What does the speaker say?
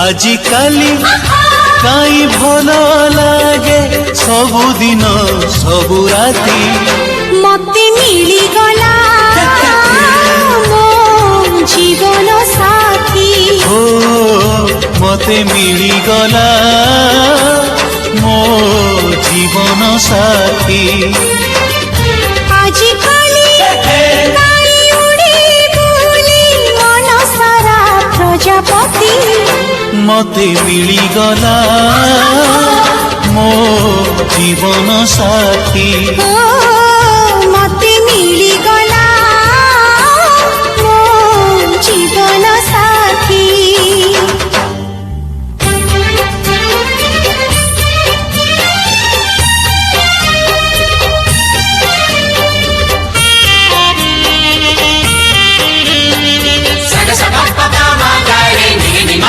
आजिकाली काई भल लागे सबुदिन सबु राती मते मिली गला मो जीवन साथी हो मते मिली गला मो जीवन साथी आजिकाली काई उड़ी बुली मन सारा प्रजापति मते मिली गला मो जीवन साथी ओ मते मिली